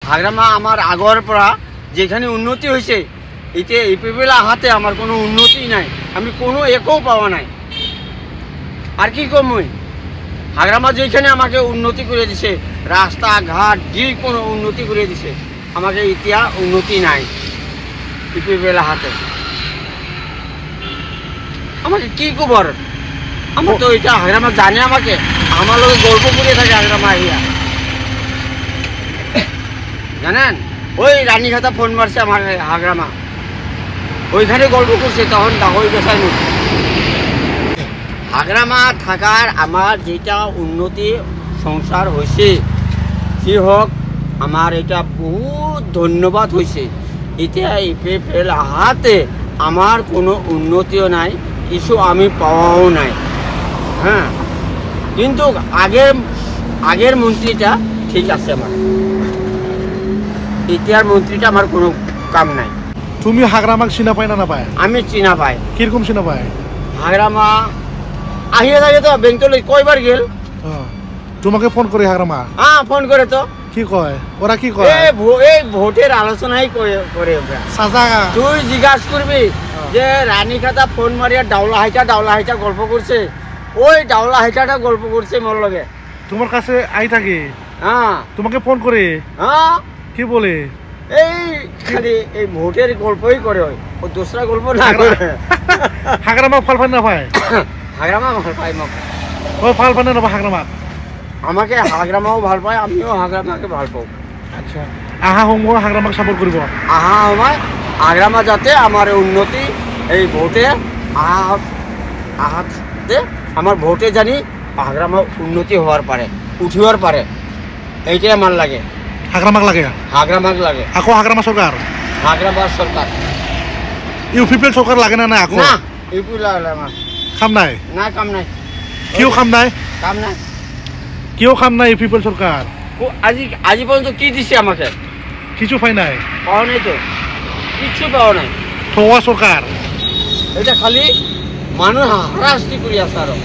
হাগ্ৰামা আমাৰ আগৰ পৰা যেখানে উন্নতি হয়েছে এতিয়া ইপিপিএল আহাতে আমার কোনো উন্নতি নাই, আমি কোনো একো পাওয়া নাই। আর কি কম মই হাগ্রামা যেখানে আমাকে উন্নতি করে দিছে, রাস্তাঘাট যে কোনো উন্নতি করে দিছে, আমাকে এতিয়া উন্নতি নাই ইপিপিএল আহাতে। আমাকে কি খবর, আমার তো এটা হাগ্রামা জানে, আমাকে আমার লোক গল্প করে থাকে হাগ্রামা আহিয়া জানেন। ওই রানীঘাটা ফোন মারছে আমার হাগ্রামা, ওইখানে গল্প করছে, তখন ডাকই বেসাই নয়। হাগ্রামা থাকার আমার যেটা উন্নতি সংসার হয়েছে কি হোক, আমার এটা বহুত ধন্যবাদ হয়েছে। এটা ইপিপিএল আহাতে আমার কোনো উন্নতিও নাই, কিছু আমি পাওয়াও নাই। হ্যাঁ, কিন্তু আগের মন্ত্রীটা ঠিক আছে, আমার এতিয়ার মন্ত্রীটা আমার কোনো কাম নাই। তুমি হাগ্রামাক চিনা পাই না নাপায়? আমি চিনা পাই। কিরকম চিনা পায়? হাগ্রামা আহিয়ে থাকে তো, বেঙ্গলে কয়বার গেল। তোমাকে ফোন করে হাগ্রামা? হ্যাঁ, ফোন করে তো। কি কয় ওরা? কি কয়? এই ভোটের আলোচনাই করে সাজা তুই জিজ্ঞাসা করবি যে রানীখাতা ফোন মারিয়া ডাউলা হাইটা গল্প করছে, ওই ডাউলা হাইটাটা গল্প করছে মোর লগে। তোমার কাছে আই থাকে? হ্যাঁ, তোমাকে ফোন করে? হ্যাঁ। কি বলে? এই খালি এই ভোটের গল্পই করে, ওই ও দোসরা গল্প না করে। হাগ্রামা ফল পায় না পায়? হাগ্রামা ভাল পায়, ওই ফল পায় না হাগ্রামা? আমাকে হাগ্রামাও ভাল পায়, আমিও হাগ্রামাকে ভাল পাওঁ। আচ্ছা, আহা সমূহ হাগ্রামাক সাপোর্ট কৰিব? আহা সময় হাগ্রামা যাতে আমার উন্নতি এই ভোটে আহাতে আমার ভোটে জানি হাগ্রামা উন্নতি হওয়ার পারে, উঠিবার পারে, এইটাই আমার লাগে। হাগ্রামাক লাগে? হাগ্রামাক লাগে। আকৌ হাগ্রামা সরকার? হাগ্রামা সরকার। ইউপিপিএল সরকার লাগে না? না আকৌ না, ইউপিপিএল লাগে আমার কাম নাই? না, কাম নাই। কিয় কাম নাই? কাম নাই, কিয় কাম নাই ইউপিপিএল সরকার? আজি পর্যন্ত কি দিছে আমাকে? কিছু পাই নাই? পাওয়া নাই তো, কিচ্ছু পাওয়া নাই। ঠোয়া সরকার এটা খালি মানুষ হারাশাস্তি করে আছে আরো।